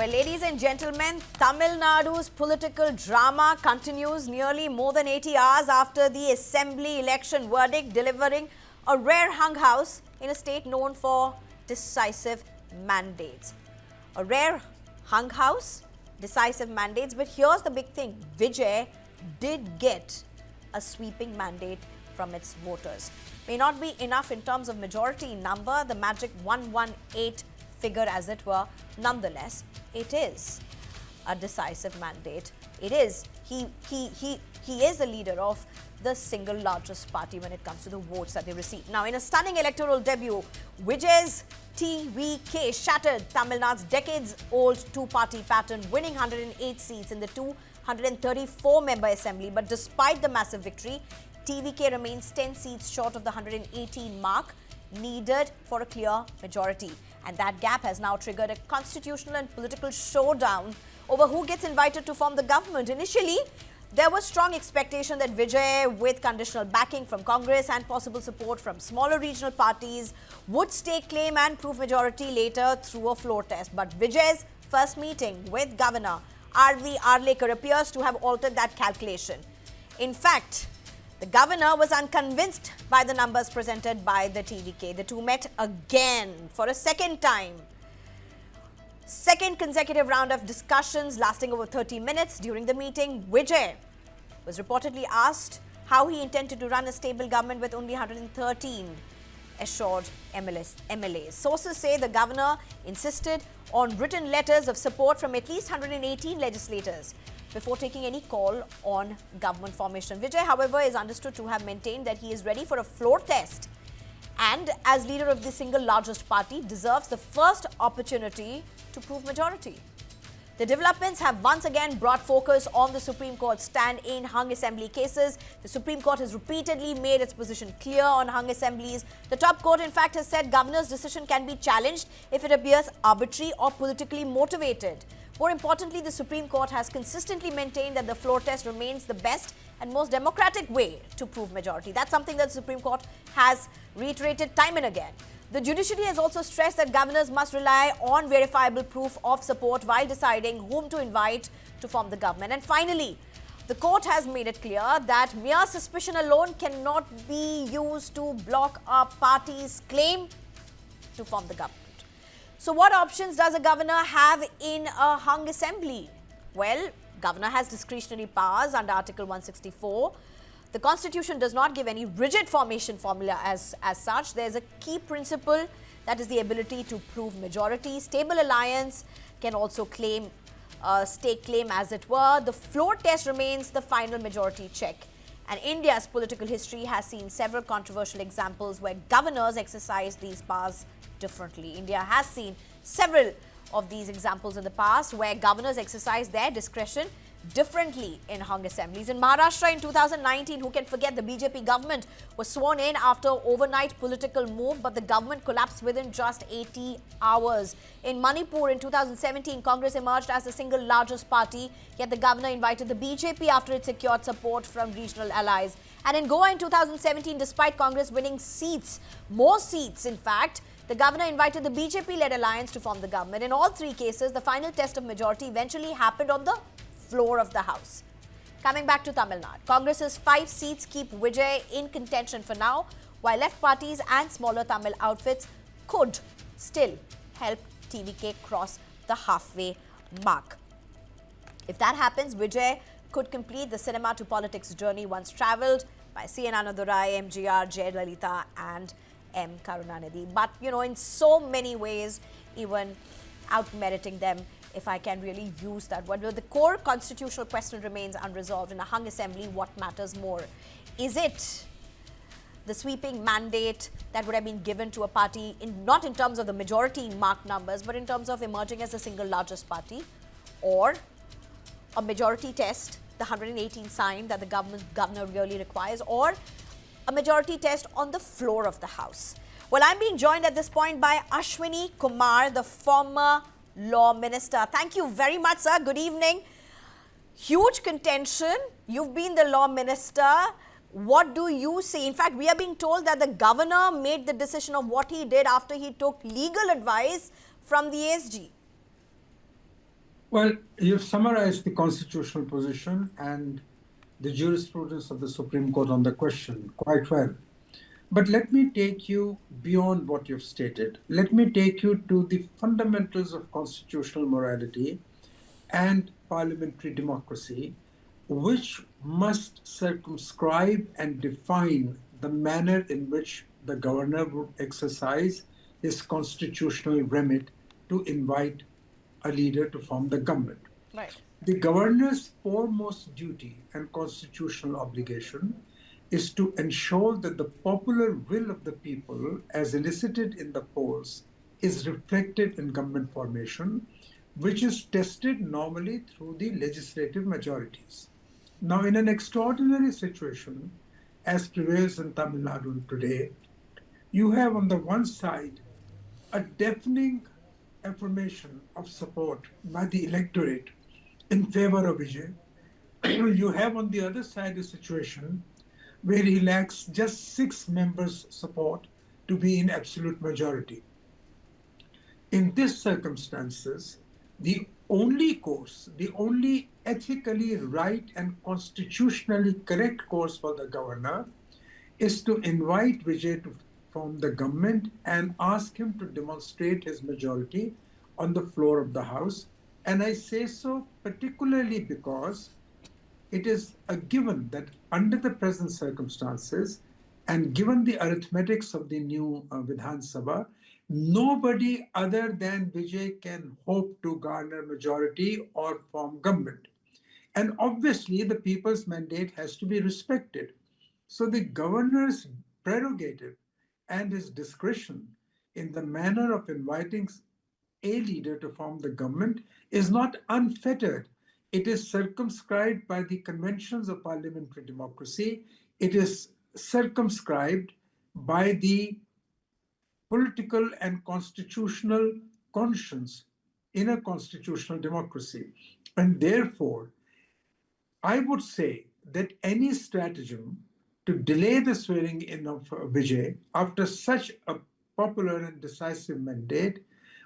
Well, ladies and gentlemen, Tamil Nadu's political drama continues nearly more than 80 hours after the assembly election verdict, delivering a rare hung house in a state known for decisive mandates. A rare hung house, decisive mandates, but here's the big thing. Vijay did get a sweeping mandate from its voters. May not be enough in terms of majority number, the magic 118 figure as it were. Nonetheless, it is a decisive mandate. It is. He is the leader of the single largest party when it comes to the votes that they receive. Now, in a stunning electoral debut, Vijay's TVK shattered Tamil Nadu's decades-old two-party pattern, winning 108 seats in the 234-member assembly. But despite the massive victory, TVK remains 10 seats short of the 118 mark needed for a clear majority. And that gap has now triggered a constitutional and political showdown over who gets invited to form the government. Initially, there was strong expectation that Vijay, with conditional backing from Congress and possible support from smaller regional parties, would stake claim and prove majority later through a floor test. But Vijay's first meeting with Governor R.V. Arlekar appears to have altered that calculation. In fact, the governor was unconvinced by the numbers presented by the TVK. The two met again for a second time. Second consecutive round of discussions lasting over 30 minutes. During the meeting, Vijay was reportedly asked how he intended to run a stable government with only 113 assured MLAs. Sources say the governor insisted on written letters of support from at least 118 legislators before taking any call on government formation. Vijay, however, is understood to have maintained that he is ready for a floor test and, as leader of the single largest party, deserves the first opportunity to prove majority. The developments have once again brought focus on the Supreme Court's stand in hung assembly cases. The Supreme Court has repeatedly made its position clear on hung assemblies. The top court, in fact, has said governor's decision can be challenged if it appears arbitrary or politically motivated. More importantly, the Supreme Court has consistently maintained that the floor test remains the best and most democratic way to prove majority. That's something that the Supreme Court has reiterated time and again. The judiciary has also stressed that governors must rely on verifiable proof of support while deciding whom to invite to form the government. And finally, the court has made it clear that mere suspicion alone cannot be used to block a party's claim to form the government. So what options does a governor have in a hung assembly? Well, governor has discretionary powers under Article 164. The Constitution does not give any rigid formation formula as such. There's a key principle, that is the ability to prove majority. Stable alliance can also stake claim as it were. The floor test remains the final majority check. And India's political history has seen several controversial examples where governors exercise these powers differently. India has seen several of these examples in the past where governors exercise their discretion differently in hung assemblies. In Maharashtra in 2019, who can forget, the BJP government was sworn in after overnight political move, but the government collapsed within just 80 hours. In Manipur in 2017, Congress emerged as the single largest party, yet the governor invited the BJP after it secured support from regional allies. And in Goa in 2017, despite Congress winning seats, more seats in fact, the governor invited the BJP-led alliance to form the government. In all three cases, the final test of majority eventually happened on the floor of the House. Coming back to Tamil Nadu, Congress's 5 seats keep Vijay in contention for now, while left parties and smaller Tamil outfits could still help TVK cross the halfway mark. If that happens, Vijay could complete the cinema to politics journey once travelled by C.N. Annadurai, MGR, Jayalalitha and M. Karunanidhi. But, in so many ways, even out-meriting them, if I can really use that word. The core constitutional question remains unresolved. In a hung assembly, what matters more? Is it the sweeping mandate that would have been given to a party, not in terms of the majority mark numbers, but in terms of emerging as the single largest party, or a majority test, the 118 sign that the governor really requires, or a majority test on the floor of the House? Well, I'm being joined at this point by Ashwini Kumar, the former Law Minister. Thank you very much, sir. Good evening. Huge contention. You've been the Law Minister. What do you see? In fact, we are being told that the governor made the decision of what he did after he took legal advice from the ASG. Well, you've summarized the constitutional position and the jurisprudence of the Supreme Court on the question quite well. But let me take you beyond what you've stated. Let me take you to the fundamentals of constitutional morality and parliamentary democracy, which must circumscribe and define the manner in which the governor would exercise his constitutional remit to invite a leader to form the government. Right. The governor's foremost duty and constitutional obligation is to ensure that the popular will of the people, as elicited in the polls, is reflected in government formation, which is tested normally through the legislative majorities. Now, in an extraordinary situation, as prevails in Tamil Nadu today, you have on the one side a deafening affirmation of support by the electorate in favor of Vijay. You have on the other side a situation where he lacks just 6 members' support to be in absolute majority. In these circumstances, the only course, the only ethically right and constitutionally correct course for the governor is to invite Vijay to form the government and ask him to demonstrate his majority on the floor of the House. And I say so particularly because it is a given that under the present circumstances and given the arithmetics of the new Vidhan Sabha, nobody other than Vijay can hope to garner majority or form government. And obviously, the people's mandate has to be respected. So the governor's prerogative and his discretion in the manner of inviting a leader to form the government is not unfettered. It is circumscribed by the conventions of parliamentary democracy. It is circumscribed by the political and constitutional conscience in a constitutional democracy. And therefore, I would say that any stratagem to delay the swearing in of Vijay after such a popular and decisive mandate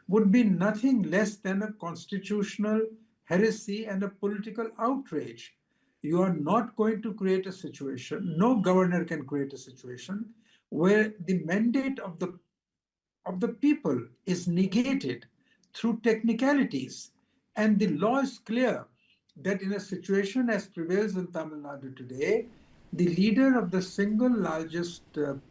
would be nothing less than a constitutional heresy and a political outrage. You are not going to create a situation, no governor can create a situation where the mandate of the people is negated through technicalities. And the law is clear that in a situation as prevails in Tamil Nadu today, the leader of the single largest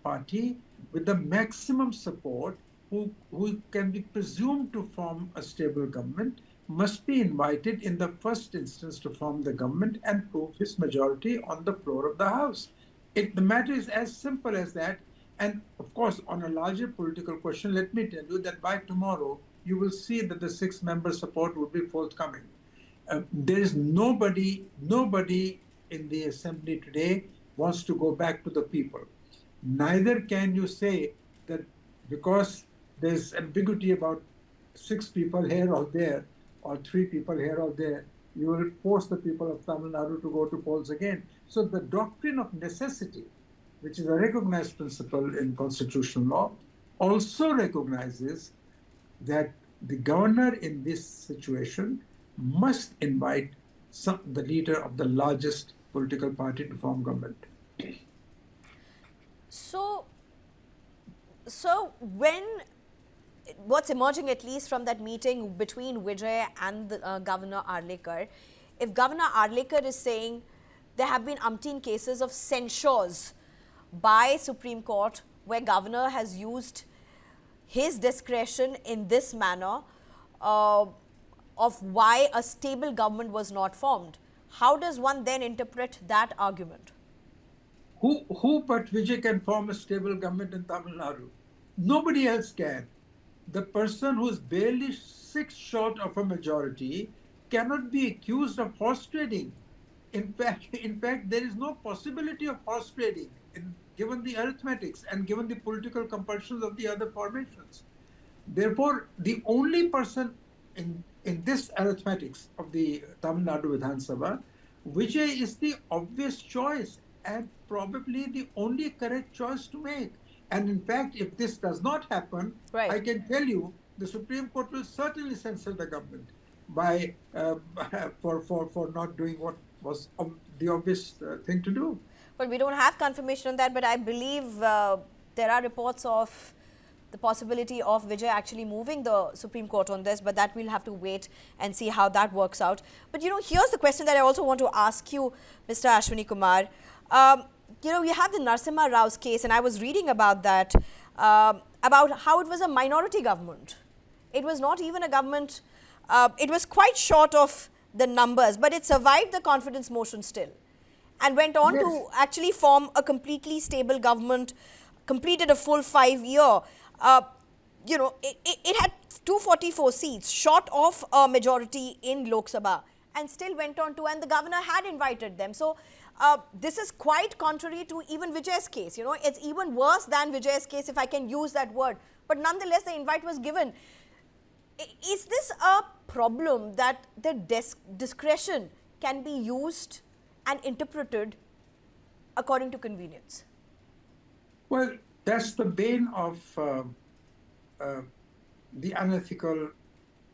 party with the maximum support, who can be presumed to form a stable government, must be invited in the first instance to form the government and prove his majority on the floor of the House. The matter is as simple as that. And of course, on a larger political question, let me tell you that by tomorrow, you will see that the 6 member support will be forthcoming. There is nobody in the assembly today wants to go back to the people. Neither can you say that because there's ambiguity about 6 people here or there, or 3 people here or there, you will force the people of Tamil Nadu to go to polls again. So the doctrine of necessity, which is a recognized principle in constitutional law, also recognizes that the governor in this situation must invite the leader of the largest political party to form government. So, when what's emerging at least from that meeting between Vijay and the, Governor Arlekar, if Governor Arlekar is saying there have been umpteen cases of censures by Supreme Court where governor has used his discretion in this manner of why a stable government was not formed, how does one then interpret that argument? Who but Vijay can form a stable government in Tamil Nadu? Nobody else can. The person who is barely 6 short of a majority cannot be accused of horse trading. In fact, there is no possibility of horse trading given the arithmetics and given the political compulsions of the other formations. Therefore, the only person in this arithmetics of the Tamil Nadu Vidhan Sabha, Vijay is the obvious choice and probably the only correct choice to make. And in fact, if this does not happen, Right. I can tell you the Supreme Court will certainly censor the government. by for not doing what was the obvious thing to do. Well, we don't have confirmation on that, but I believe there are reports of the possibility of Vijay actually moving the Supreme Court on this, but that we'll have to wait and see how that works out. But here's the question that I also want to ask you, Mr. Ashwini Kumar. You have the Narasimha Rao's case, and I was reading about that, about how it was a minority government. It was not even a government, it was quite short of the numbers, but it survived the confidence motion still and went on to actually form a completely stable government, completed a full 5 year. It had 244 seats, short of a majority in Lok Sabha, and still went on to, and the governor had invited them. So this is quite contrary to even Vijay's case. It's even worse than Vijay's case, if I can use that word. But nonetheless, the invite was given. Is this a problem that the discretion can be used and interpreted according to convenience? Well, that's the bane of the unethical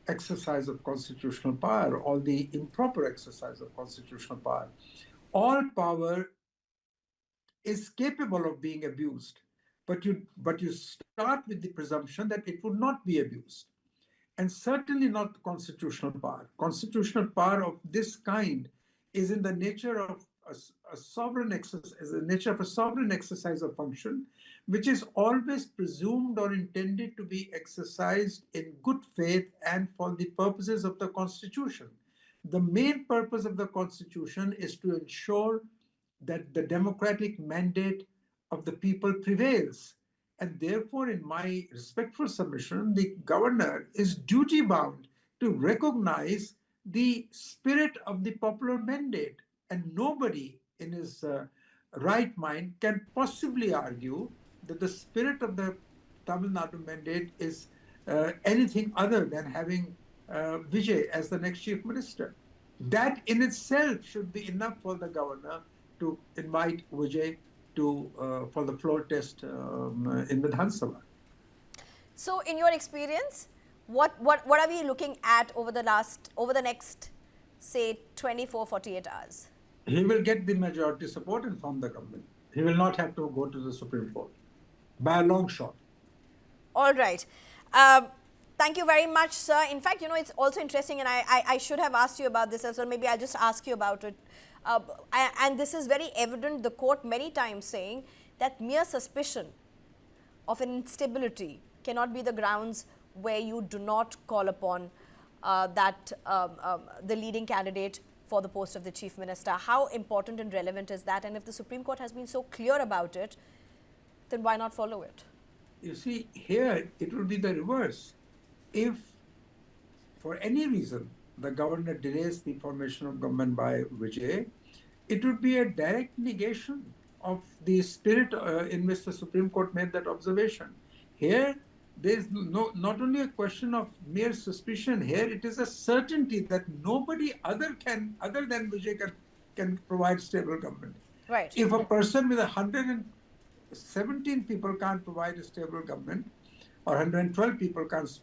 exercise of constitutional power, or the improper exercise of constitutional power. All power is capable of being abused, but you start with the presumption that it would not be abused. And certainly not constitutional power. Constitutional power of this kind is in the nature of a sovereign exercise of function, which is always presumed or intended to be exercised in good faith and for the purposes of the Constitution. The main purpose of the Constitution is to ensure that the democratic mandate of the people prevails. And therefore, in my respectful submission, the governor is duty bound to recognize the spirit of the popular mandate. And nobody in his right mind can possibly argue that the spirit of the Tamil Nadu mandate is anything other than having Vijay as the next chief minister. That in itself should be enough for the governor to invite Vijay for the floor test in Vidhan Sabha. So, in your experience, what are we looking at over the next, say, 24, 48 hours? He will get the majority support and form the government. He will not have to go to the Supreme Court by a long shot. All right. Thank you very much, sir. In fact, it's also interesting, and I should have asked you about this as well. Maybe I'll just ask you about it. And this is very evident, the court many times saying that mere suspicion of an instability cannot be the grounds where you do not call upon the leading candidate for the post of the chief minister. How important and relevant is that? And if the Supreme Court has been so clear about it, then why not follow it? You see, here it will be the reverse. If for any reason the governor delays the formation of government by Vijay, it would be a direct negation of the spirit in which the Supreme Court made that observation. Here, there is not only a question of mere suspicion. Here, it is a certainty that nobody other than Vijay can provide stable government. Right. If a person with 117 people can't provide a stable government, or 112 people can't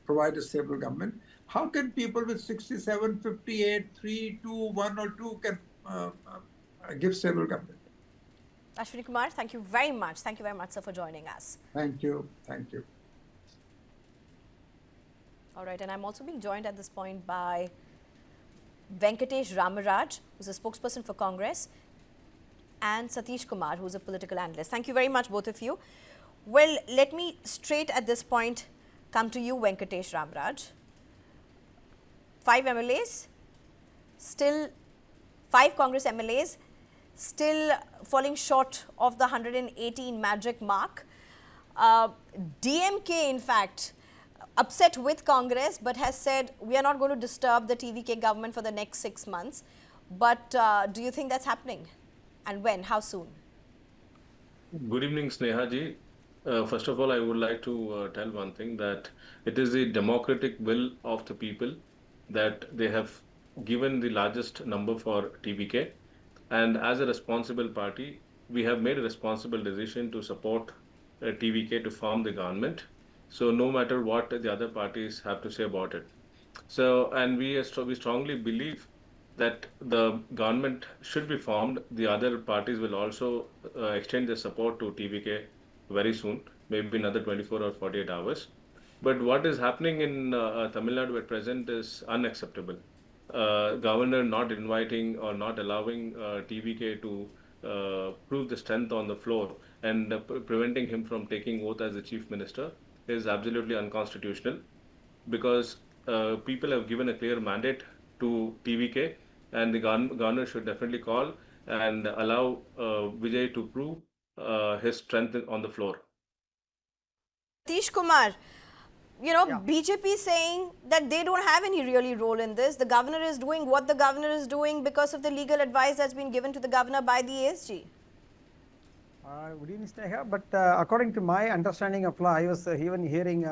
provide a stable government, how can people with 67, 58, 3, 2, 1 or 2 can give stable government? Ashwini Kumar, thank you very much. Thank you very much, sir, for joining us. Thank you. Thank you. All right, and I'm also being joined at this point by Venkatesh Ramaraj, who's a spokesperson for Congress, and Satish Kumar, who's a political analyst. Thank you very much, both of you. Well, let me straight at this point come to you, Venkatesh Ramaraj. 5 MLAs, still 5 Congress MLAs, still falling short of the 118 magic mark. DMK, in fact, upset with Congress, but has said we are not going to disturb the TVK government for the next 6 months. But do you think that's happening? And when? How soon? Good evening, Sneha ji. First of all, I would like to tell one thing, that it is the democratic will of the people that they have given the largest number for TVK. And as a responsible party, we have made a responsible decision to support TVK to form the government. So no matter what the other parties have to say about it. So, and we strongly believe that the government should be formed. The other parties will also extend their support to TVK very soon, maybe another 24 or 48 hours. But what is happening in Tamil Nadu at present is unacceptable. Governor not inviting or not allowing TVK to prove the strength on the floor and preventing him from taking oath as the chief minister is absolutely unconstitutional because people have given a clear mandate to TVK, and the governor should definitely call and allow Vijay to prove his strength on the floor. Satish Kumar, Yeah. BJP saying that they don't have any really role in this. The governor is doing what the governor is doing because of the legal advice that's been given to the governor by the ASG. Good evening, Sneha. But according to my understanding of law, I was even hearing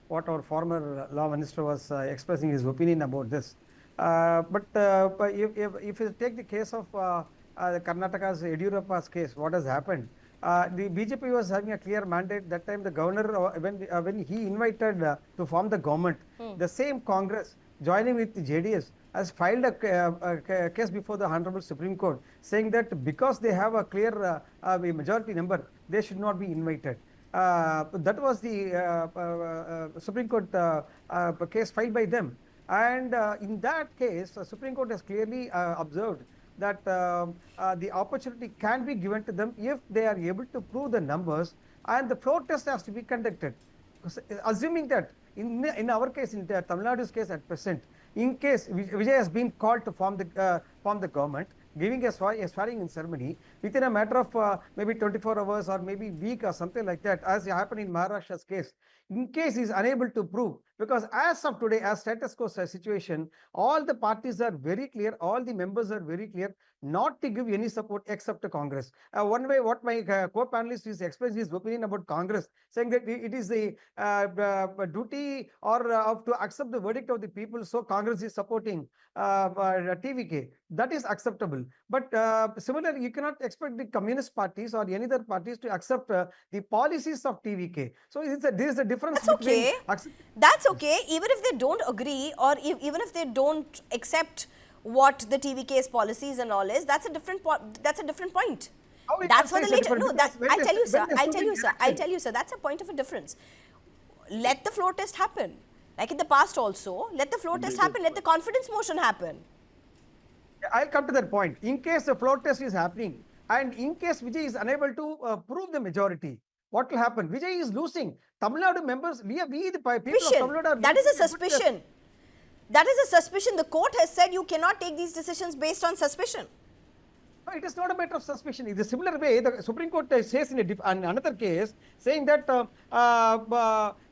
what our former law minister was expressing his opinion about this. But if you take the case of the Karnataka's Yediyurappa's case, what has happened? The BJP was having a clear mandate. That time the governor, when he invited to form the government, the same Congress joining with the JDS has filed a case before the Honorable Supreme Court saying that because they have a clear majority number, they should not be invited. That was the Supreme Court case filed by them. And in that case, the Supreme Court has clearly observed that the opportunity can be given to them if they are able to prove the numbers, and the floor test has to be conducted. Assuming that in our case, in Tamil Nadu's case at present, in case Vijay has been called to form the government, giving a swearing in ceremony within a matter of maybe 24 hours or maybe week or something like that, as happened in Maharashtra's case. In case he is unable to prove, because as of today, as status quo situation, all the parties are very clear, all the members are very clear not to give any support except to Congress. One way, what my co-panelist is expressing his opinion about Congress, saying that it is the duty or to accept the verdict of the people, so Congress is supporting TVK. That is acceptable. But similarly, you cannot expect the communist parties or any other parties to accept the policies of TVK. So there is a difference. That's okay. That's okay. Even if they don't agree or even if they don't accept what the TVK's policies and all is, that's a different point. That's what the later. No, I'll tell you, sir. That's a point of a difference. Let the floor test happen. Like in the past also, let the floor test happen. Let the confidence motion happen. I'll come to that point. In case the floor test is happening and in case Vijay is unable to prove the majority, what will happen? Vijay is losing. Tamil Nadu members, we the people of Tamil Nadu are... That is a suspicion. That is a suspicion. The court has said you cannot take these decisions based on suspicion. No, it is not a matter of suspicion. In a similar way, the Supreme Court says in another case, saying that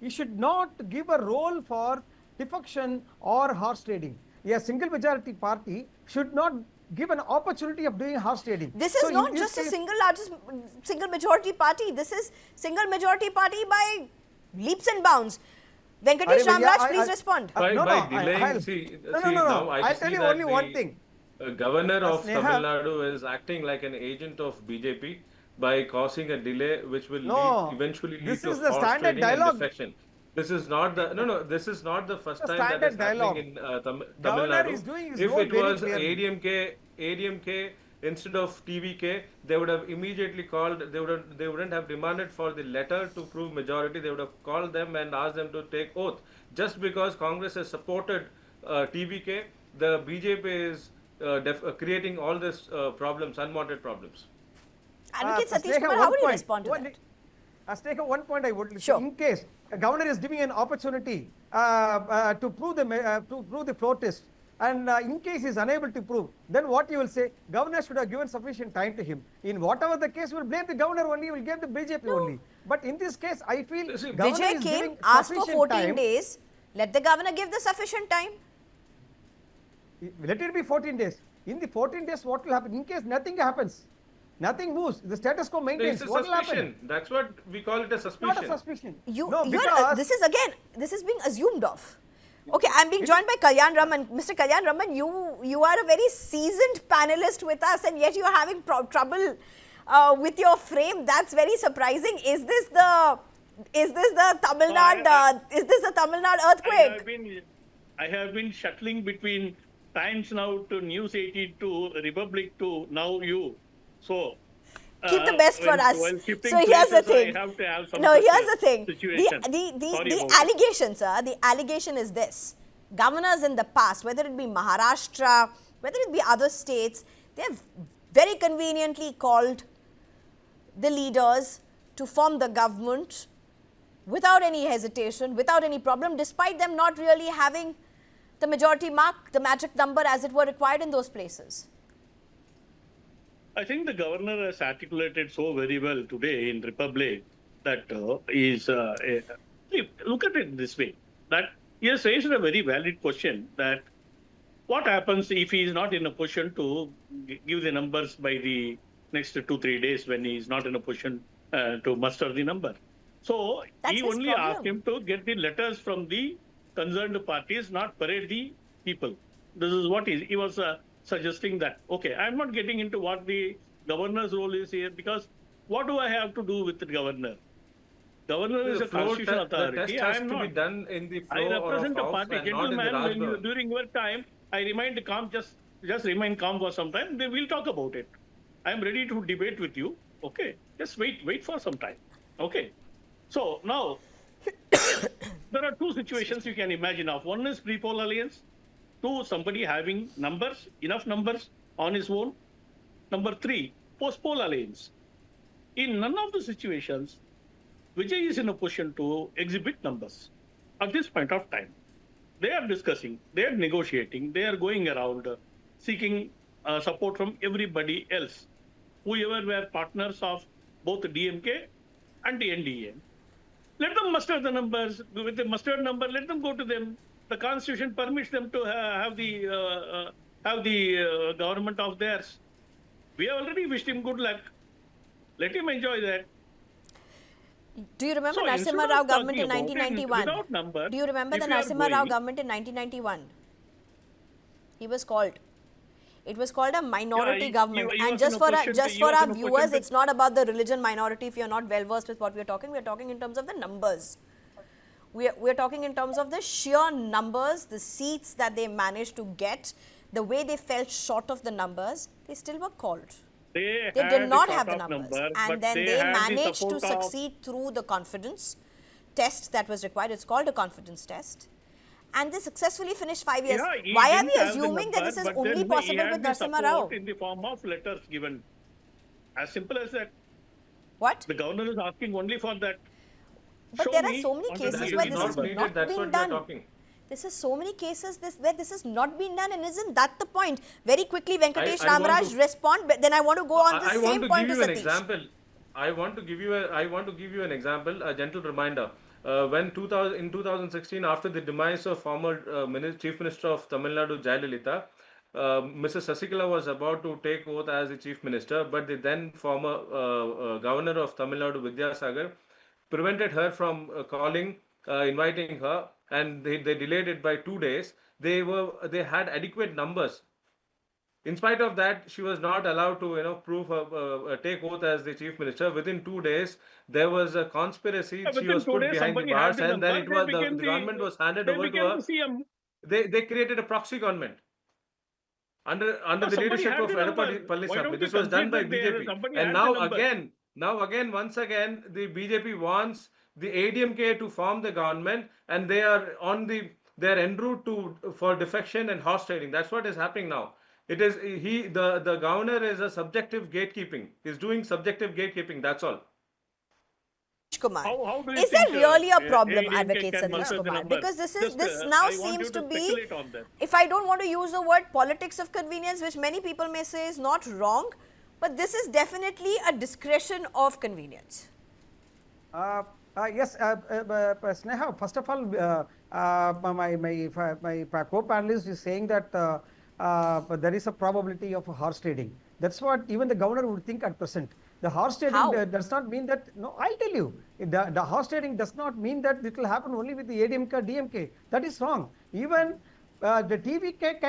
you should not give a role for defection or horse trading. A single majority party should not give an opportunity of doing horse trading. This is not just a single majority party. This is single majority party by leaps and bounds. Venkatesh Ramraj, please respond. By delaying, I'll tell you only one thing. Governor of Tamil Nadu is acting like an agent of BJP by causing a delay which will eventually lead to horse trading and defection. This is not the This is not the first time that is happening in Tamil Nadu. If it was ADMK instead of TVK, they would have immediately called. They wouldn't have demanded for the letter to prove majority. They would have called them and asked them to take oath. Just because Congress has supported TVK, the BJP is creating all these problems, unwanted problems. Advocate Satish Kumar, how would you respond to that? As take one point, I would in case a governor is giving an opportunity to prove the floor test, and in case he is unable to prove, then what you will say? Governor should have given sufficient time to him. In whatever the case, you will blame the governor only. Will blame the BJP only. But in this case, I feel Vijay came, asked for 14 days. Let the governor give the sufficient time. Let it be 14 days. In the 14 days, what will happen? In case nothing happens, nothing moves, the status quo maintains. What will happen? That's what we call it a suspicion. Not a suspicion. This is being assumed of. Okay, I'm being joined by Kalyan Raman. Mr. Kalyan Raman, you are a very seasoned panelist with us, and yet you are having trouble with your frame. That's very surprising. Is this the Tamil Nadu earthquake? I have been shuttling between Times Now to News 18 to Republic to now you. So Keep the best for us. while shifting So here's the places, thing. I have to have some No, such here's the thing. situation. Sorry The about it. allegation, sir, the allegation is this. Governors in the past, whether it be Maharashtra, whether it be other states, they have very conveniently called the leaders to form the government without any hesitation, without any problem, despite them not really having the majority mark, the magic number as it were required in those places. I think the governor has articulated so very well today in Republic that look at it this way, that he has raised a very valid question that what happens if he is not in a position to give the numbers by the next 2-3 days when he is not in a position to muster the number. So That's he his only problem. asked him to get the letters from the concerned parties, not parade the people. This is what he was suggesting that, okay, I'm not getting into what the governor's role is here because what do I have to do with the governor? Governor is a constitutional authority. The test has I'm to not. be done in the I floor represent of a house party. and not in the Gentlemen, Raj Bhavan. during your time, I remained calm, just remain calm for some time. Then we'll talk about it. I'm ready to debate with you. Okay. Just wait for some time. Okay. So now, there are two situations you can imagine of. One is pre-poll alliance. Two, somebody having numbers, enough numbers on his own. Number three, post-poll alliance. In none of the situations, Vijay is in a position to exhibit numbers at this point of time. They are discussing, they are negotiating, they are going around seeking support from everybody else, whoever were partners of both the DMK and the NDA. Let them muster the numbers. With the mustered number, let them go to them. The Constitution permits them to have the government of theirs. We have already wished him good luck. Let him enjoy that. Do you remember So Narasimha instead Rao of government in talking about it 1991? without number, Do you remember if the you are Narasimha Rao going- government in 1991? He was called. It was called a minority he- government. he And was just in a for position just to- for he was our in a position viewers, to- it's not about the religion minority. If you're not well versed with what we're talking in terms of the numbers. We're talking in terms of the sheer numbers, the seats that they managed to get, the way they fell short of the numbers. They still were called. They They had did not the have the cut-off numbers, number, and but then they had the managed to support of- succeed through the confidence test that was required. It's called a confidence test, and they successfully finished 5 years. Yeah, he Why are didn't we have the assuming that number, this is but only then he possible had with the Narasimha Rao? support in the form of letters given. As simple as that. What? The governor is asking only for that. But Show there are me so many on the cases DMK where That this is has not number. not needed. That's been what we done. are talking. This is so many cases where this has not been done, and isn't that the point? Very quickly, Venkatesh I want Ramaraj to- respond, but then I want to go on the I want same to point give to you an Satish. example. I want to give you an example, a gentle reminder. When 2016, after the demise of former Chief Minister of Tamil Nadu, Jayalalitha, Mrs. Sasikala was about to take oath as the Chief Minister, but the then former Governor of Tamil Nadu, Vidyasagar, prevented her from inviting her, and they delayed it by 2 days. They had adequate numbers. In spite of that, she was not allowed to, take oath as the chief minister. Within 2 days, there was a conspiracy. She Within was 2 put days, behind the somebody had bars, the and then number. it was They the became government was handed they over to became her. the CM. They created a proxy government under the Somebody leadership had of the number. Edappadi Why Palaniswamy. don't This you was done by concede that BJP, somebody and had the number? now again, once again, the BJP wants the ADMK to form the government, and they are en route for defection and horse trading. That's what is happening now. It is the governor is a subjective gatekeeping. He's doing subjective gatekeeping. That's all. Kumar. How do you Is there think, really a problem, ADMK advocate can Satish muster the Kumar? number? Because this Just, now I want seems you to be, speculate on that. if I don't want to use the word politics of convenience, which many people may say is not wrong, but this is definitely a discretion of convenience. Yes, Sneha, first of all, my co-panelist is saying that there is a probability of horse trading. That's what even the governor would think at present. The horse trading How? does not mean that, no, I'll tell you, the horse trading does not mean that it will happen only with the ADMK or DMK. That is wrong. Even the TVK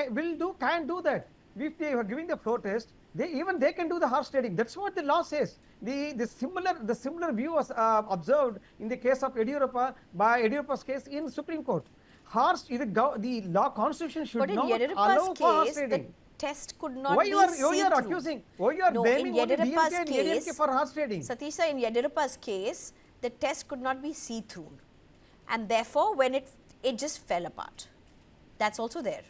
can do that. If they are giving the floor test, they can do the horse trading. That's what the law says. The similar view was observed in the case of Yediyurappa by Yediyurappa's case in Supreme Court. the law constitution should But in not Yediyurappa's allow for horse case, the trading. test could not Why be you are see-through. accusing? Why you are No, blaming in only Yediyurappa's DMK and ADMK case, for horse trading? Satish sir, in Yediyurappa's case, the test could not be see-through, and therefore, when it just fell apart. That's also there.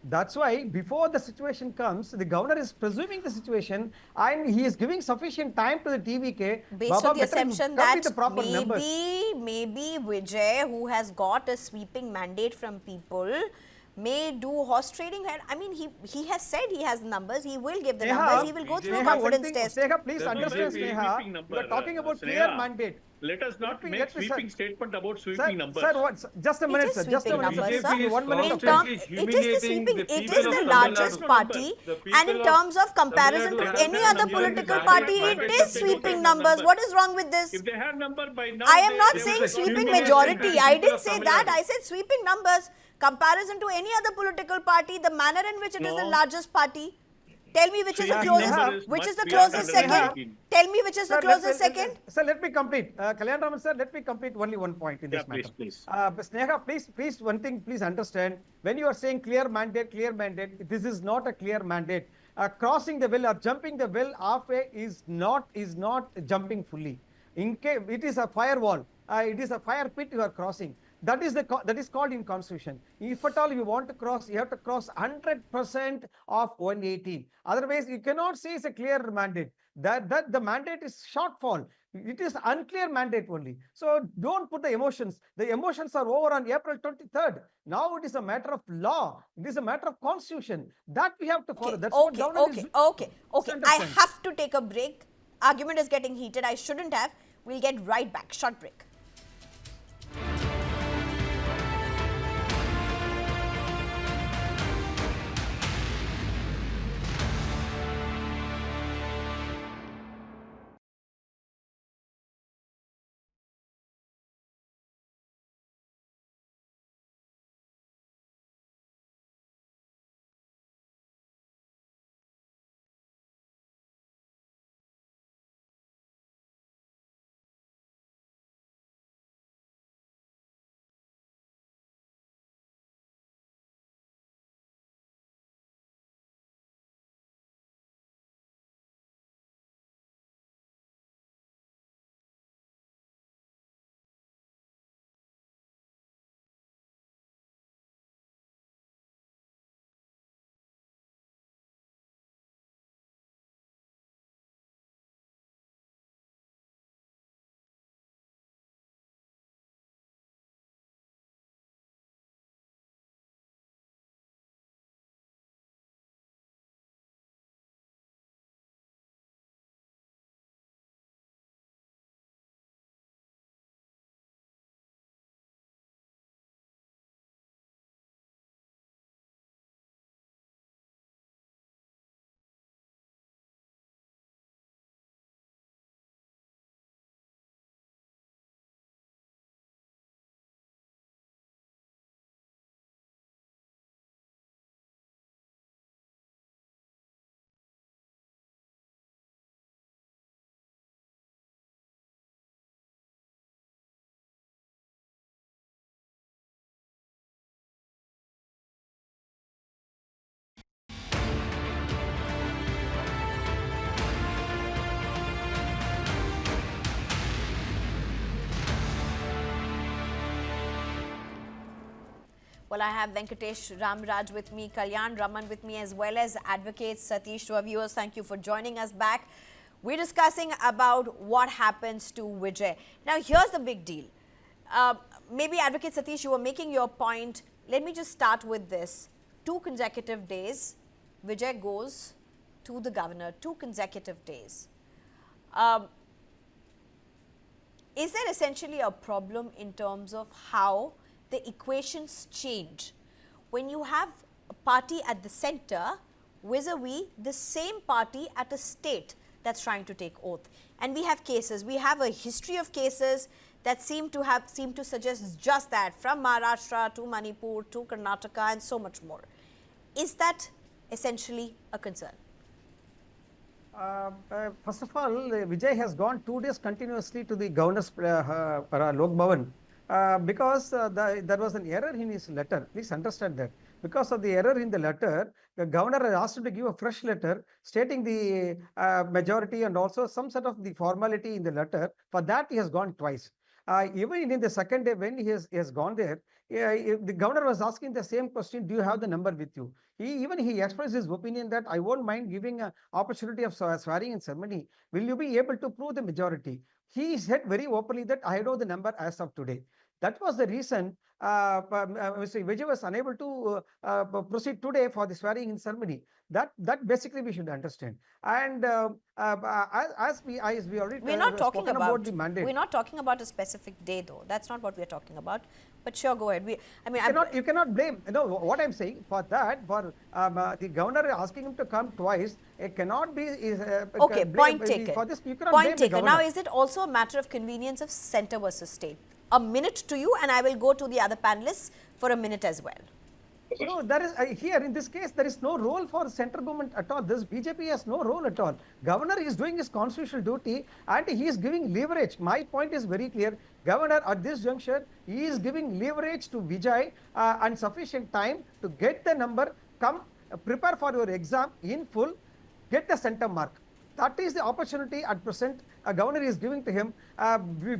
That's why before the situation comes, the governor is presuming the situation and he is giving sufficient time to the TVK. Based Baba, on the better assumption come that with the proper numbers. maybe Vijay, who has got a sweeping mandate from people, may do horse trading. I mean, he has said he has the numbers. He will give the numbers. He will go through a confidence test. Sneha, please There may understand, be Sneha. sweeping number, You are talking about Sneha. clear mandate. Let us not Let me- make let me, sweeping sir. statement about Sir, sweeping numbers. just a It minute, is sir. Just a sweeping minute, numbers, sir. sir. One minute In of term, time. it is the sweeping, it is the largest Tamil Nadu. party, The and in people terms of comparison to Tamil Nadu any has other given political the party, mandate it to is take sweeping over numbers. numbers. What is wrong with this? If they have number by now, I am not they saying would sweeping accumulate majority. the I people didn't of say Tamil that. Nadu. I said sweeping numbers. Comparison to any other political party, the manner in which it is the No. largest party. Tell me which is the Sweeping closest. number is Which much is the beyond closest the second? ranking. Tell me which is the closest second. Sir, let me complete. Kalyan Raman, sir, let me complete only one point in this Yeah, matter. please. Sneha, please, one thing, please understand. When you are saying clear mandate, this is not a clear mandate. Crossing the well or jumping the well halfway is not jumping fully. In case it is a firewall, it is a fire pit you are crossing. That is called in constitution. If at all you want to cross, you have to cross 100% of 118. Otherwise, you cannot say it's a clear mandate. That the mandate is shortfall. It is unclear mandate only. So don't put the emotions. The emotions are over on April 23rd. Now it is a matter of law. It is a matter of constitution that we have to follow. That's what government is. Okay. I Understand. have to take a break. Argument is getting heated. I shouldn't have. We'll get right back. Short break. Well, I have Venkatesh Ramraj with me, Kalyan Raman with me, as well as Advocate Satish. To our viewers, thank you for joining us back. We're discussing about what happens to Vijay. Now, here's the big deal. Maybe Advocate Satish, you were making your point. Let me just start with this. 2 consecutive days, Vijay goes to the governor, 2 consecutive days. Is there essentially a problem in terms of how the equations change when you have a party at the center vis-a-vis the same party at a state that's trying to take oath? And we have cases, we have a history of cases that seem to suggest just that, from Maharashtra to Manipur to Karnataka and so much more. Is that essentially a concern? First of all, Vijay has gone 2 days continuously to the governor's Lok Bhavan. because there was an error in his letter. Please understand that. Because of the error in the letter, the governor has asked him to give a fresh letter stating the majority and also some sort of the formality in the letter. For that, he has gone twice. Even in the second day when he has gone there, the governor was asking the same question, do you have the number with you? He expressed his opinion that I won't mind giving an opportunity of swearing in ceremony. Will you be able to prove the majority? He said very openly that I know the number as of today. That was the reason Mr. Vijay was unable to proceed today for the swearing in ceremony. That basically we should understand. And as we already We're not talking spoken about the mandate. We're not talking about a specific day, though. That's not what we're talking about. But sure, go ahead. You cannot blame. No, what I'm saying for that, for the governor asking him to come twice, it cannot be. Okay, point taken. For this, you cannot point blame taken. the governor. Now, is it also a matter of convenience of center versus state? A minute to you, and I will go to the other panelists for a minute as well. No, there is here in this case there is no role for central government at all. This BJP has no role at all. Governor is doing his constitutional duty and he is giving leverage. My point is very clear. Governor at this juncture, he is giving leverage to Vijay and sufficient time to get the number, come prepare for your exam in full, get the center mark. That is the opportunity at present governor is giving to him.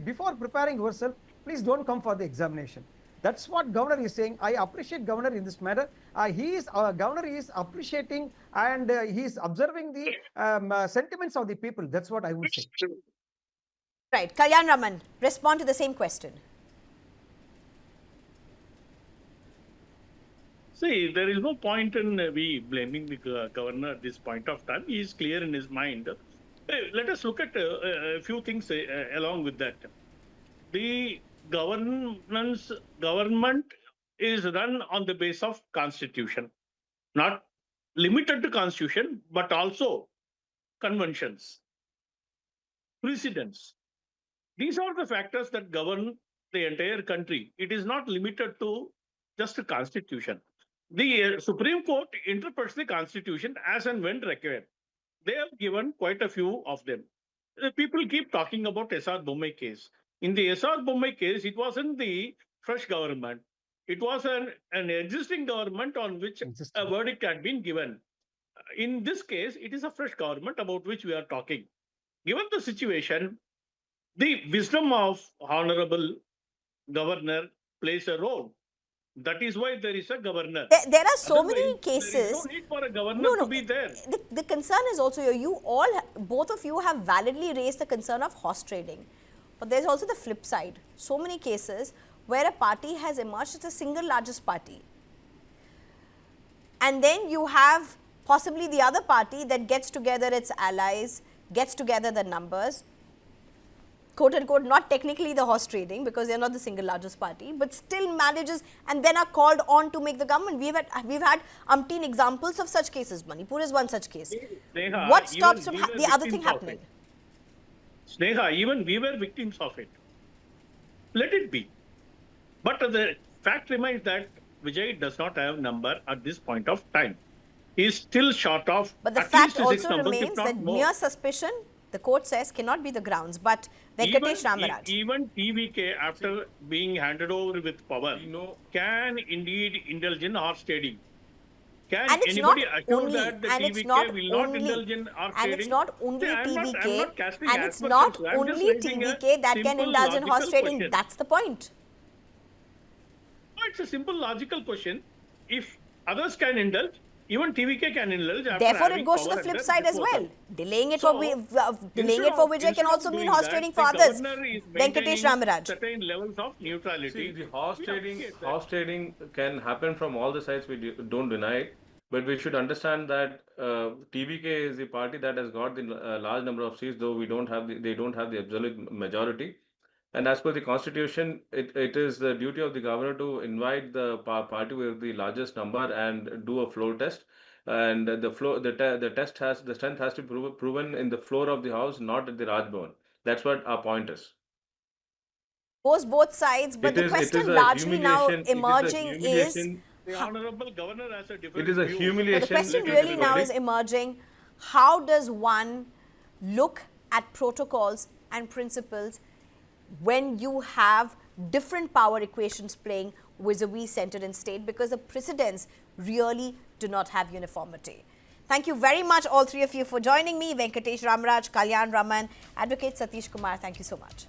Before preparing yourself, please don't come for the examination. That's what governor is saying. I appreciate governor in this matter. Governor is appreciating and he is observing the sentiments of the people. That's what I would say. Right, Kalyan Raman, respond to the same question. See, there is no point in we blaming the governor at this point of time. He is clear in his mind. Let us look at a few things along with that. The government is run on the basis of constitution, not limited to constitution, but also conventions, precedents. These are the factors that govern the entire country. It is not limited to just a constitution. The Supreme Court interprets the constitution as and when required. They have given quite a few of them. People keep talking about S.R. Bommai case. In the S.R. Bommai case, it wasn't the fresh government. It was an existing government on which a verdict had been given. In this case, it is a fresh government about which we are talking. Given the situation, the wisdom of honorable governor plays a role. That is why there is a governor. There are so many cases. There is no need for a governor to be there. The concern is also both of you have validly raised the concern of horse trading. But there's also the flip side. So many cases where a party has emerged as the single largest party. And then you have possibly the other party that gets together its allies, gets together the numbers, quote unquote, not technically the horse trading because they're not the single largest party, but still manages and then are called on to make the government. We've had umpteen examples of such cases. Manipur is one such case. Sneha, what stops from the other thing happening? Sneha, even we were victims of it. Let it be. But the fact remains that Vijay does not have number at this point of time. He is still short of. But the fact also remains that mere suspicion, the court says, cannot be the grounds. But Venkatesh Ramaraj. Even TVK, after being handed over with power, can indeed indulge in horse trading. Can anybody assure that the TVK will not indulge in horse trading? And it's not only TVK, and it's not only TVK that can indulge in horse trading. That's the point. No, it's a simple logical question. If others can indulge, even TVK can indulge. Therefore, it goes to the flip side as well. Delaying it for Vijay can also mean horse trading for others. Venkatesh Ramaraj. Certain levels of neutrality. See, the horse trading can happen from all the sides. We don't deny it. But we should understand that TVK is the party that has got the large number of seats, though they don't have the absolute majority. And as per the constitution, it is the duty of the governor to invite the party with the largest number and do a floor test. And the strength has to be proven in the floor of the house, not at the Raj Bhavan. That's what our point is. Goes both sides, but the question largely now emerging is. The honorable governor has a different view. It is a humiliation. But the question really now is emerging, how does one look at protocols and principles when you have different power equations playing vis-a-vis center and state, because the precedents really do not have uniformity. Thank you very much, all three of you, for joining me. Venkatesh Ramaraj, Kalyan Raman, Advocate Satish Kumar, thank you so much.